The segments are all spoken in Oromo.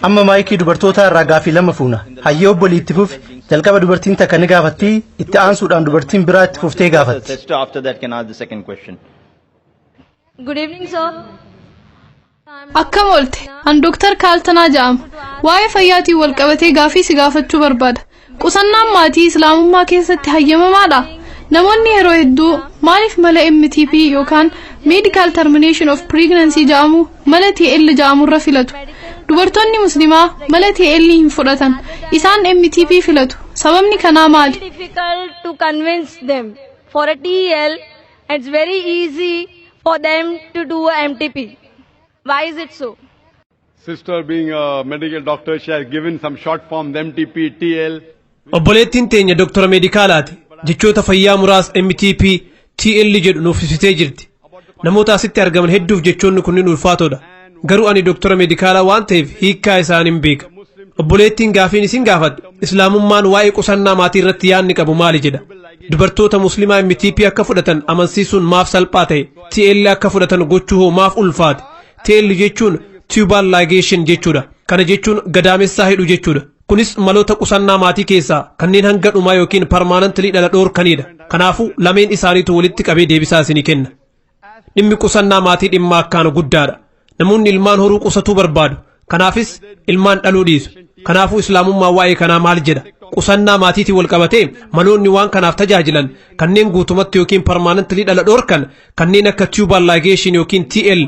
Amma maayikii dubartoota irraa gaafii lama fuuna. Hayyee obbolii itti fufi. Jalqaba dubartiin takka ni gaafatti, itti aansuudhaan dubartiin biraa itti fuftee gaafatti. Good evening, sir. Akkam oolte, an Dr. Kaaltanaa jedhama. Waa'ee fayyaatiin wal qabatee gaafii si gaafachuu barbaada. Qusannaan maatii Islaamummaa keessatti hayyamamaadha. Namoonni yeroo hedduu maaliif mala MTP yookaan Medical Termination of Pregnancy jedhamu mala TL jedhamu irra filatu? Dubartoonni Muslimaa mala TL hin fudhatan. Isaan MTP filatu. Sababni kanaa maali? It's difficult to convince them. For a TL, it's very easy for them to do a MTP. Why is it so? Sister being a medical doctor, she has given some short forms MTP, TL. Obboleettiin teenya doktora meedikaalaati. Jechoota fayyaa muraasa MTP, TL jedhu nuuf ibsitee jirti. Namoota asitti argaman hedduuf jechoonni kunniin ulfaatoodha. Garuu ani doktora meedikaalaa waan ta'eef hiikkaa isaaniin beeka. Obboleettiin gaafiin isin gaafadhe Islaamummaan waa'ee qusannaa maatii irratti yaadni qabu maali jedha. Dubartoota Muslimaa MTP akka fudhatan amansiisuun maaf salphaa ta'e, TL akka fudhatan gochuu hoo maaf ulfaate. TL jechuun tubal ligation jechuudha. Kana jechuun gadaamessaa hidhu jechuudha. Kunis maloota qusannaa maatii keessaa kanneen hanga dhumaa yookiin permanently dhala dhoorkanidha. Kanaafuu lameen isaaniitu walitti qabee deebisaa isinii kenna. Dhimmi qusannaa maatii dhimma akkaan guddaadha. Namoonni ilmaan horuu qusatuu barbaadu. Kanaafis ilmaan dhaluu dhiisu. Kanaafuu Islaamummaan waa'ee kanaa maal jedha? Qusannaa maatiitiin wal qabatee maloonni waan kanaaf tajaajilan kanneen guutumatti yookiin permanently dhala dhoorkan kanneen akka tubal ligation yookiin TL,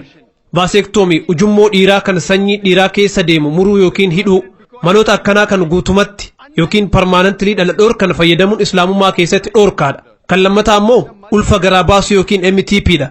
vasectomy, ujummoo dhiiraa kan sanyii dhiiraa keessa deemu muruu yookiin hidhuu. Maloota akkanaa kan guutumatti yookiin permanently dhala dhoorkan fayyadamuun Islaamummaa keessatti dhoorkaadha. Kan lammataa immoo ulfa garaa baasuu yookiin MTPdha.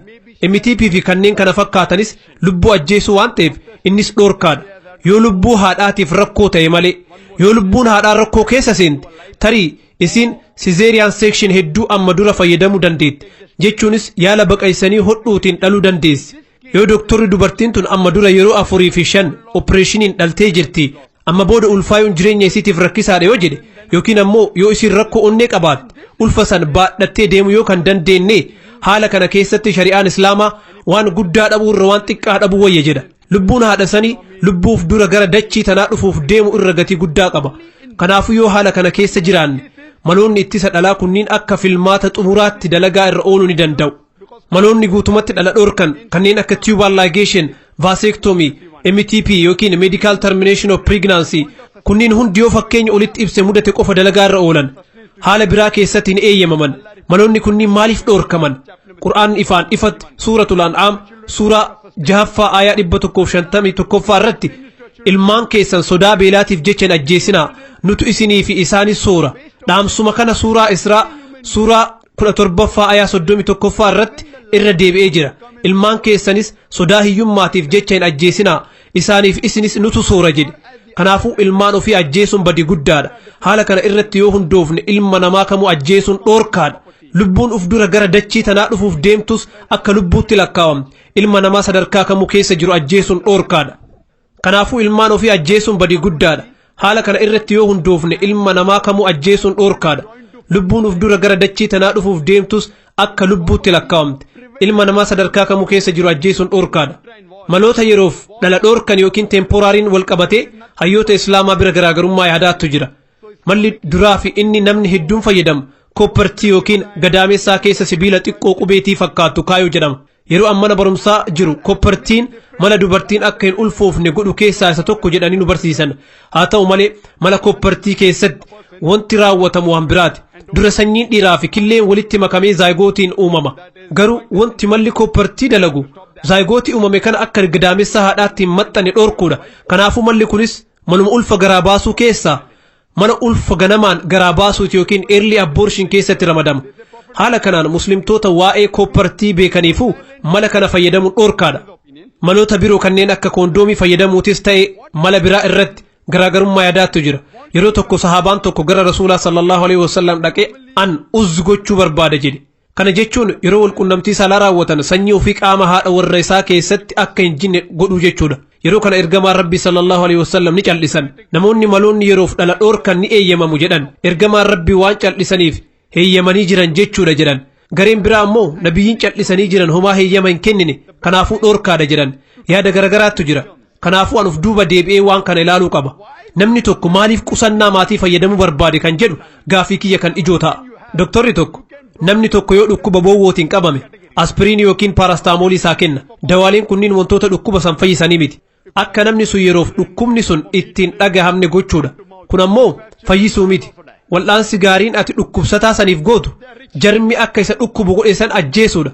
MTP fi kanneen kana fakkaatanis lubbuu ajjeesuu waan ta'eef innis dhoorkaadha. Yoo lubbuu haadhaatiif rakkoo ta'e malee, yoo lubbuun haadhaa rakkoo keessa seente tarii isin cesarean section hedduu amma dura fayyadamuu dandeetti. Jechuunis yaala baqaysanii hodhuutiin dhaluu dandeessi. Yoo doktorri dubartiin tun amma dura yeroo 4 fi 5 opereeshiniin dhaltee jirti. Amma booda ulfaayuun jireenya isiitiif rakkisaadha yoo jedhe yookiin ammoo yoo isin rakkoo onnee qabaatte ulfa san baadhattee deemu yoo kan dandeenye haala kana keessatti shari'aan Islaamaa waan guddaa dhabuu irra waan xiqqaa dhabuu wayya jedha. Lubbuun haadha sanii lubbuuf dura gara dachii tanaa dhufuuf deemu irra gatii guddaa qaba. Kanaafuu yoo haala kana keessa jiraanne maloonni ittisa dhalaa kunniin akka filmaata xumuraatti dalagaa irra ooluu ni danda'u. Maloonni guutumatti dhala dhoorkan kanneen akka tubal ligation, vasectomy, MTP yookiin Medical Termination of Pregnancy kunniin hundi yoo fakkeenya olitti ibse mudate qofa dalagaa irra oolan. Haala biraa keessatti hin eeyyamaman. Maloonni kunniin maaliif dhoorkaman? Qur'aan ifaan ifatti suuratul An'aam suuraa 6 aayaa 151 irratti ilmaan keessan sodaa beelaatiif jecha hin ajjeesinaa nutu isinii fi isaanis soora. Dhaamsuma kana suuraa Israa suuraa 17 aayaa 31 irratti irra deebi'ee jira. Ilmaan keessanis sodaa hiyyummaatiif jecha hin ajjeesinaa isaaniif isinis nutu soora jedhe. Kanaafuu ilmaan ofii ajjeesuun badii guddaadha. Haala kana irratti yoo hundoofne ilma namaa kamuu ajjeesuun dhoorkaadha. Lubbuun uf dura gara dachii tanaa dhufuuf deemtus akka lubbuutti lakkaawamte. Ilma namaa sadarkaa kamuu keessa jiru ajjeesuun dhoorkaadha. Kanaafuu ilmaan ofii ajjeesuun badii guddaadha. Haala kana irratti yoo hundoofne ilma namaa kamuu ajjeesuun dhoorkaadha. Lubbuun uf dura gara dachii tanaa dhufuuf deemtus akka lubbuutti lakkaawamte. Ilma namaa sadarkaa kamuu keessa jiru ajjeesuun dhoorkaadha. Maloota yeroof dhala dhoorkan yookiin temporaariin wal qabatee hayyoota Islaamaa bira garaagarummaa yaadaattu jira. Malli duraa fi inni namni hedduun fayyadamu kooppartii yookiin gadaamessaa keessa sibiila xiqqoo qubeetii fakkaatu kaayuu jedhama. Yeroo ammana barumsaa jiru kooppartiin mala dubartiin akka hin ulfoofne godhu keessaa isa tokko jedhanii nu barsiisan. Haa ta'u malee mala kooppartii keessatti wanti raawwatamu waan biraati. Dura sanyiin dhiiraa fi killeen walitti makamee zaayigootiin uumama. Garuu wanti malli kooppartii dalagu zaayigootii uumame kana akka gadaamessa haadhaatti hin maxxane dhoorkuudha. Kanaafuu malli kunis maluma ulfa garaa baasuu keessaa mana ulfa ganamaan garaa baasuuti yookiin early abortion keessatti ramadama. Haala kanaan muslimtoota waa'ee kooppartii beekaniifuu mala kana fayyadamuun dhoorkaadha. Maloota biroo kanneen akka koondoomii fayyadamuutis ta'e mala biraa irratti garaagarummaa yaadaattu jira. Yeroo tokko sahaabaan tokko gara Rasuulaa sallallahu alaihi wasallam dhaqee an uzzi gochuu barbaada jedhe. Kana jechuun yeroo walqunnamtii saalaa raawwatan sanyii ofii qaama haadha warra isaa keessatti akka hin jinne godhuu jechuudha. Yeroo kana ergamaan Rabbi sallallahu alaihi wasallam ni callisan. Namoonni maloonni yeroof dhala dhoorkan ni eeyyamamu jedhan. Ergamaan Rabbi waan callisaniif heeyyamanii jiran jechuudha jedhan. Gareen biraa ammoo nabiyyiin callisanii jiran homaa heeyyama hin kennine kanaafuu dhoorkaadha jedhan. Yaada garagaraattu jira. kanaafuu an uf duuba deebi'ee waan kana ilaaluu qaba namni tokko maaliif qusannaa maatii fayyadamuu barbaade kan jedhu gaafii kiyya kan ijoo ta'a doktorri tokko namni tokko yoo dhukkuba boowwootiin qabame aspiriinii yookiin paarastaamoolii isaa kenna dawaaleen kunniin wantoota dhukkuba san fayyisanii miti akka namni sun yeroof dhukkubni sun ittiin dhagahamne gochuudha kun ammoo fayyisuu miti wal'aansi gaariin ati dhukkubsataa saniif gootu jarmi akka isa dhukkubu godhe san ajjeesuudha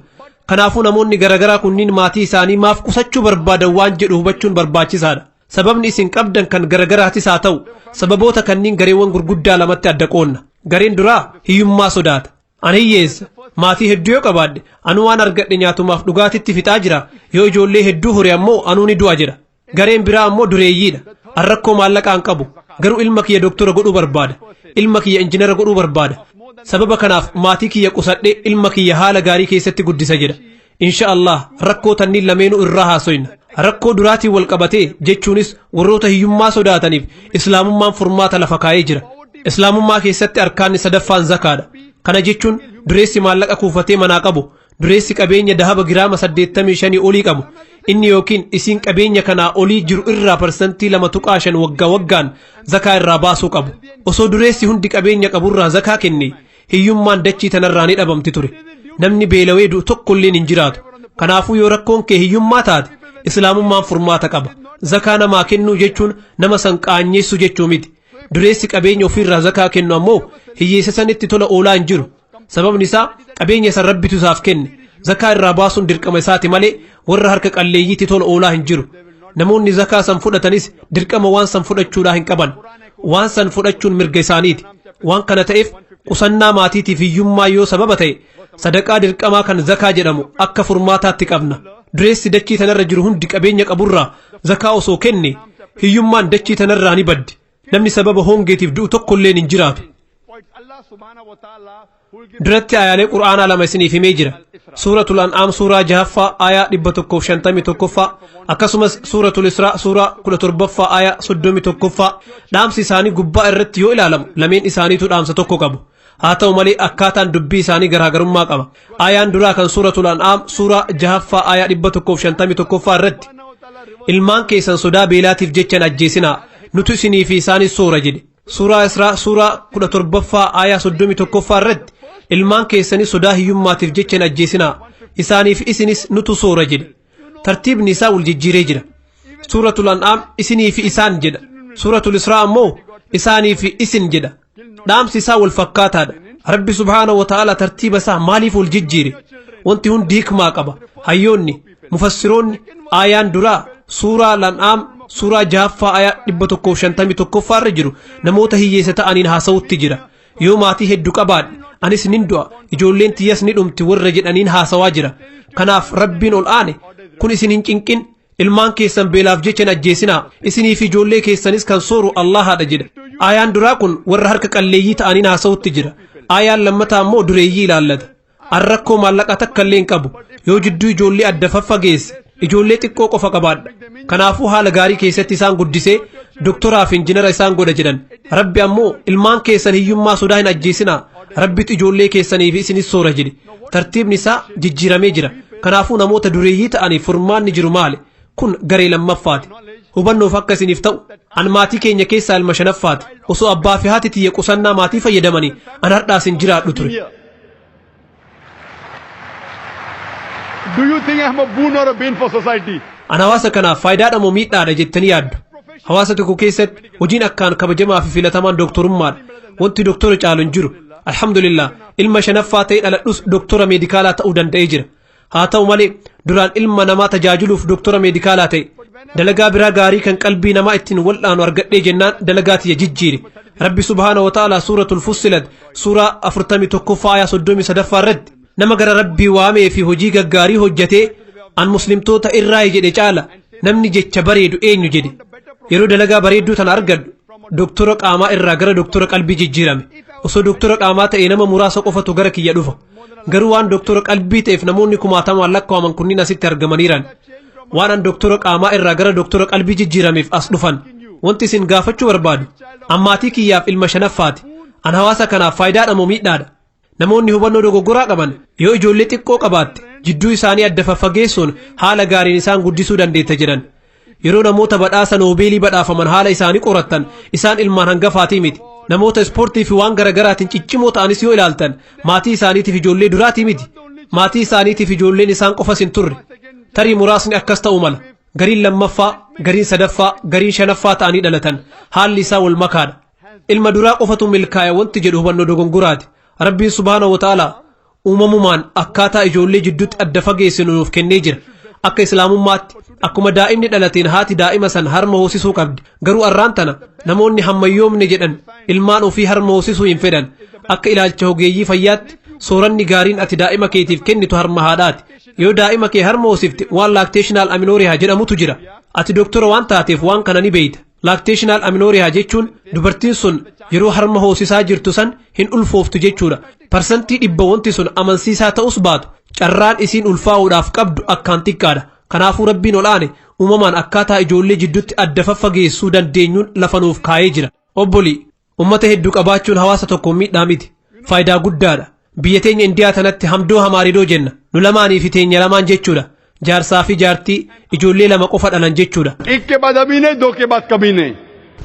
kanaafuu namoonni garagaraa kunniin maatii isaanii maaf qusachuu barbaadan waan jedhu hubachuun barbaachisaadha sababni isin qabdan kan garagaraatis haa ta'u sababoota kanniin gareewwan gurguddaa lamatti adda qoonna gareen duraa hiyyummaa sodaata ani hiyyeessa maatii hedduu yoo qabaadhe anu waan argadhe nyaatumaaf dhugaatitti fixaa jira yoo ijoollee hedduu hore ammoo anuu ni du'a jedha gareen biraa ammoo dureeyyiidha an rakkoo maallaqaan qabu garuu ilma kiyya doktora godhuu barbaada ilma kiyya injinara godhuu barbaada sababa kanaaf maatii kiyya qusadhe ilma kiyya haala gaarii keessatti guddisa jedha insha Allah rakkoo tanniin lameenuu irraa haasoyna rakkoo duraatiin wal qabatee jechuunis warroota hiyyummaa sodaataniif islaamummaan furmaata lafa kaa'ee jira islaamummaa keessatti arkaanni sadaffaan zakaadha kana jechuun dureessi maallaqa kuufatee manaa qabu dureessi qabeenya dahaba giraama 85 olii qabu inni yookiin isiin qabeenya kanaa olii jiru irraa parsantii 2.5 waggaa waggaan zakaa irraa baasuu qabu osoo dureessi hundi qabeenya qaburraa zakaa kenne hiyyummaan dachii tanarraa ni dhabamti ture namni beelawee du'u tokkolleen hin jiraatu kanaafuu yoo rakkoon kee hiyyummaa taate islaamummaan furmaata qaba zakaa namaa kennuu jechuun nama san qaanyeessu jechuu miti dureessi qabeenya ofiirraa zakaa kennu ammoo hiyyeessa sanitti tola oolaa hin jiru sababni isaa qabeenya san rabbitu isaaf kenne zakaa irraa baasuun dirqama isaati malee warra harka qalleeyyiitti tola oolaa hin jiru namoonni zakaa san fudhatanis dirqama waan san fudhachuudhaa hin qaban waan san fudhachuun mirga isaaniiti waan kana ta'eef qusannaa maatiitiif hiyyummaa yoo sababa ta'e sadaqaa dirqamaa kan zakaa jedhamu akka furmaataatti qabna dureessi dachii tanarra jiru hundi qabeenya qaburraa zakaa osoo kenne hiyyummaan dachii tanarraa ni baddi namni sababa hongeetiif du'u tokkolleen hin jiraatu duratti ayaalee qur'aanaa lama isiniif himee jira suuratul an'aam suuraa 6ffaa aayaa 151ffaa akkasumas suuratul israa suuraa 17ffaa aayaa 31ffaa dhaamsi isaanii gubbaa irratti yoo ilaalamu lameen isaaniitu dhaamsa tokko qabu haa ta'u malee akkaataan dubbii isaanii garaagarummaa qaba aayaan duraa kan suuratul an'aam suuraa 6ffaa aayaa 151ffaa irratti ilmaan keessan sodaa beelaatiif jechan ajjeesinaa nutu isinii fi isaanis soora jedhe suuraa israa suuraa 17ffaa aayaa 31ffaa irratti ilmaan keessanii sodaa hiyyummaatiif jechan ajjeesinaa isaaniif isinis nutu soora jedhe tartiibni isaa wal jijjiiree jira suuratul an'aam isinii fi isaan jedha suuratul israa ammoo isaanii fi isin jedha dhaamsi isaa wal fakkaataadha rabbi subhaanahu wa ta'ala tartiiba isaa maaliif wal jijjiire wanti hundi hikmaa qaba hayyoonni mufassiroonni aayaan duraa suuraa an'aam suuraa 6ffaa aayaa 151ffaa irra jiru namoota hiyyeessa ta'aniin haasawutti jira yoo maatii hedduu qabaadhe anis nin du'a ijoolleen tiyyas ni dhumti warra jedhaniin haasawaa jira kanaaf rabbiin ol aane kun isin hin cinqin ilmaan keessan beelaaf jechan ajjeesinaa isinii fi ijoollee keessanis kan sooru Allahaadha jedha aayaan duraa kun warra harka qalleeyyii ta'aniin haasawutti jira aayaan lammataa ammoo dureeyyii ilaallata an rakkoo maallaqa takkallee hin qabu yoo jidduu ijoollee adda faffageesse ijoollee xiqqoo qofa qabaadha kanaafuu haala gaarii keessatti isaan guddisee doktoraa fi injinara isaan godha jedhan rabbi ammoo ilmaan keessan hiyyummaa sodaa hin ajjeesinaa rabbitu ijoollee keessanii fi isinis soora jedhe tartiibni isaa jijjiiramee jira kanaafuu namoota dureeyyii ta'aniif furmaanni jiru maali kun garee lammaffaati hubannoof akka isiniif ta'u an maatii keenya keessaa ilma shanaffaati osoo abbaa fi haati tiyya qusannaa maatii fayyadamanii an hardhaas hin jiraadhu ture Do you think I'm a boon or a bane for society? an hawaasa kanaaf faayidaadha moo miidhaadha jettanii yaaddu hawaasa tokko keessatti hojiin akkaan kabajamaa fi filatamaan doktorummaadha wanti doktora caalu hin jiru alhamdulillah ilma shanaffaa ta'e dhaladhus doktora meedikaalaa ta'uu danda'ee jira haa ta'u malee duraan ilma namaa tajaajiluuf doktora meedikaalaa ta'e dalagaa biraa gaarii kan qalbii namaa ittiin wal'aanu argadhee jennaan dalagaa tiyya jijjiire rabbi subhaanahu wa ta'ala suuratul fussilat suuraa 41ffaa aayaa 33ffaa irratti nama gara rabbii waamee fi hojii gaggaarii hojjetee an muslimtoota irraa jedhe caala namni jecha bareedu eenyu jedhe yeroo dalagaa bareedduu tana argadhu doktora qaamaa irraa gara doktora qalbii jijjiirame osoo doktora qaamaa ta'e nama muraasa qofatu gara kiyya dhufa garuu waan doktora qalbii ta'eef namoonni kumaatamaan lakkaawaman kunniin asitti argamaniiran waan an doktora qaamaa irraa gara doktora qalbii jijjiirameef as dhufan wanti isin gaafachuu barbaadu ammaatii kiyyaaf ilma shanaffaati an hawaasa kanaaf faayidaadha moo miidhaadha namoonni hubannoo dogoggoraa qaban yoo ijoollee xiqqoo qabaatte jidduu isaanii adda faffageessuun haala gaariin isaan guddisuu dandeetta jedhan yeroo namoota badhaasa noobeelii badhaafaman haala isaanii qorattan isaan ilmaan hangafaatii miti namoota ispoortii fi waan garagaraatiin ciccimoo ta'anis yoo ilaaltan maatii isaaniitiif ijoollee duraatii miti maatii isaaniitiif ijoolleen isaan qofas hin turre tarii muraasni akkas ta'u mala gariin lammaffaa gariin sadaffaa gariin shanaffaa ta'anii dhalatan haalli isaa wal makaadha ilma duraa qofatu milkaa'e wanti jedhu hubannoo dogonguraati rabbiin subhaanahu wa ta'ala uumamumaan akkaataa ijoollee jidduutti adda fageessinu nuuf kennee jira akka islaamummaatti akkuma daa'imni dhalateen haati daa'ima san harma hoosisuu qabdi garuu arraan tana namoonni hammayyoomne jedhan ilmaan ofii harma hoosisuu hin fedhan akka ilaalcha ogeeyyii fayyaatti sooranni gaariin ati daa'ima keetiif kennitu harma haadhaati yoo daa'ima kee harma hoosifte waan laakteeshinaal aminooriyaa jedhamutu jira ati doktora waan taateef waan kana ni beeyta laakteeshinaal aminooriyaa jechuun dubartiin sun yeroo harma hoosisaa jirtu san hin ulfooftu jechuudha parsantii 100 wanti sun amansiisaa ta'us baatu carraan isiin ulfaa'uudhaaf qabdu akkaan xiqqaadha kanaafuu rabbiin olaane uumamaan akkaataa ijoollee jidduutti adda faffageessuu dandeenyuun lafa nuuf kaa'ee jira obbolii ummata hedduu qabaachuun hawaasa tokko miidhaa miti faayidaa guddaadha biyya teenya indiyaa tanatti hamdoo hamaaridoo jenna nu lamaanii fi teenya lamaan jechuudha jaarsaa fi jaartii ijoollee lama qofa dhalan jechuudha एक के बाद अभी नहीं दो के बाद कभी नहीं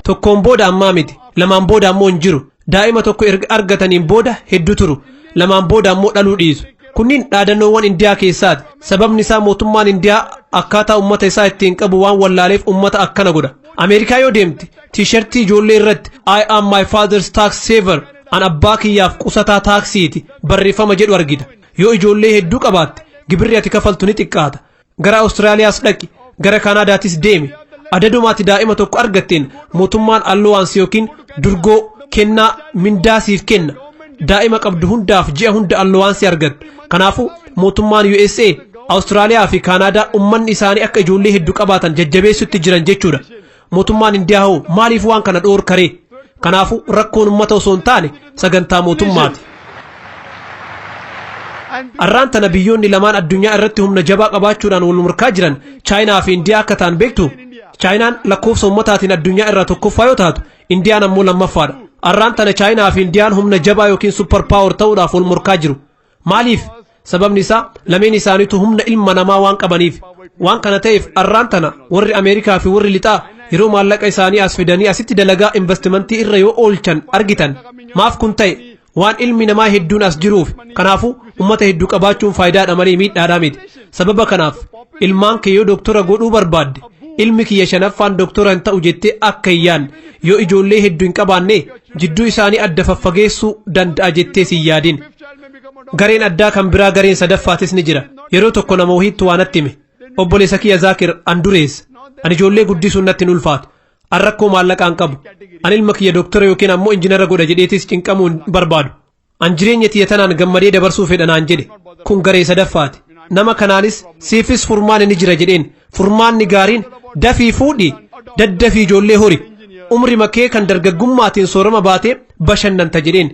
tokkoon booda ammaa miti lamaan booda ammoo hin jiru daa'ima tokko argataniin booda hedduu turu lamaan booda ammoo dhaluu dhiisu kunniin dhaadannoowwan indiyaa keessaati sababni isaa mootummaan indiyaa akkaataa ummata isaa ittiin qabu waan wallaaleef ummata akkana godha ameerikaa yoo deemti tiishartii ijoollee irratti I am my father's tax saver an abbaa kiyyaaf qusataa taaksiiti barreeffama jedhu argita yoo ijoollee hedduu qabaatte gibirri ati kafaltu ni xiqqaata gara Awustiraaliyaas dhaqi gara Kaanaadaatis deemi adadumaati daa'ima tokko argatteen mootummaan allowance yookiin durgoo kennaa mindaasiif kenna daa'ima qabdu hundaaf ji'a hunda allowance argatta kanaafuu mootummaan USA Awustiraaliyaa fi Kaanaadaa ummanni isaanii akka ijoollee hedduu qabaatan jajjabeessutti jiran jechuudha mootummaan indiyaa hoo maaliif waan kana dhoorkaree kanaafuu rakkoon ummata osoo hin taane sagantaa mootummaati arraan tana biyyoonni lamaan addunyaa irratti humna jabaa qabaachuudhaan wal morkaa jiran chaayinaa fi indiyaa akka ta'an beektu chaayinaan lakkoofsa ummataatiin addunyaa irraa tokkoffaa yoo taatu indiyaan ammoo lammaffaadha arraan tana chaayinaa fi indiyaan humna jabaa yookiin super power ta'uudhaaf wal morkaa jiru maaliif sababni isaa lameen isaaniitu humna ilma namaa waan qabaniif waan kana ta'eef arraan tana warri ameerikaa fi warri lixaa yeroo maallaqa isaanii as fidanii asitti dalagaa investimentii irra yoo oolchan argitan maaf kun ta'e waan ilmi namaa hedduun as jiruuf kanaafuu ummata hedduu qabaachuun faayidaadha malee miidhaadha miti sababa kanaaf ilmaan kee yoo doktora godhuu barbaadde ilmi kiyya shanaffaan doktora hin ta'u jettee akka hin yaadne yoo ijoollee hedduu hin qabaanne jidduu isaanii adda faffageessuu danda'a jettee si yaadin gareen addaa kan biraa gareen sadaffaatis ni jira yeroo tokko nama wahiitti waan natti hime obboleessa kiyya Zaakir andureessa ani ijoollee guddisuun natti hin ulfaatu an rakkoo maallaqaan qabu an ilma kiyya doktora yookiin ammoo injinara godha jedheetis cinqamuu hin barbaadu an jireenya tiyya tanaan gammadee dabarsuu fedha naan jedhe kun garee sadaffaati nama kanaanis siifis furmaanni ni jira jedheen furmaanni gaariin dafii fuudhii daddafii ijoollee hori umri makee kan dargaggummaatiin soorama baatee bashannanta jedheen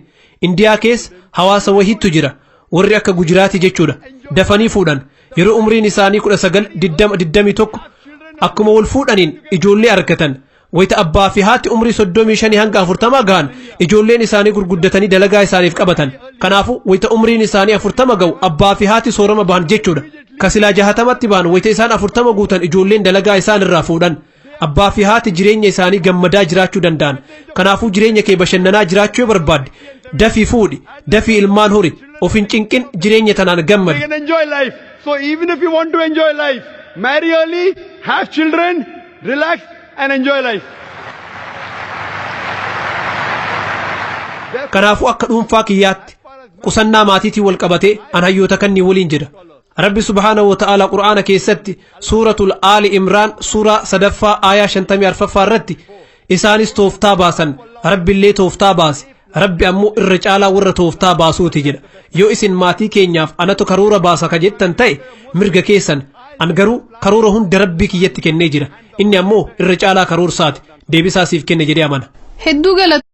indiyaa keessa hawaasa wahiitu jira warri akka gujiraatii jechuudha dafanii fuudhan yeroo umriin isaanii 19-21 akkuma wal fuudhaniin ijoollee argatan wayita abbaa fi haati umrii 35 hanga 40 gahan ijoolleen isaanii gurguddatanii dalagaa isaaniif qabatan kanaafuu wayita umriin isaanii 40 ga'u abbaa fi haati soorama bahan jechuudha kasilaa 60tti bahan wayita isaan 40 guutan ijoolleen dalagaa isaan irraa fuudhan abbaa fi haati jireenya isaanii gammadaa jiraachuu danda'an kanaafuu jireenya kee bashannanaa jiraachuu yoo barbaadde dafii fuudhi dafii ilmaan hori of hin cinqin jireenya tanaan gammadi enjoy life so even if you want to enjoy life marry early have children relax and enjoy life kanaafuu akka dhuunfaa kiyyaatti qusannaa maatiitiin wal qabatee an hayyoota kannii waliin jira rabbi subhaanahu wa ta'ala qur'aana keessatti suuratul aali imraan suuraa 3ffaa aayaa 54ffaa irratti isaanis tooftaa baasan rabbiillee tooftaa baase rabbi ammoo irra caalaa warra tooftaa baasuuti jedha yoo isin maatii keenyaaf anatu karoora baasa ka jettan ta'e mirga keessan an garuu karoora hunda rabbii kiyyatti kennee jira inni ammoo irra caalaa karoorsaati deebisaa siif kenne jedhee amana hedduu galata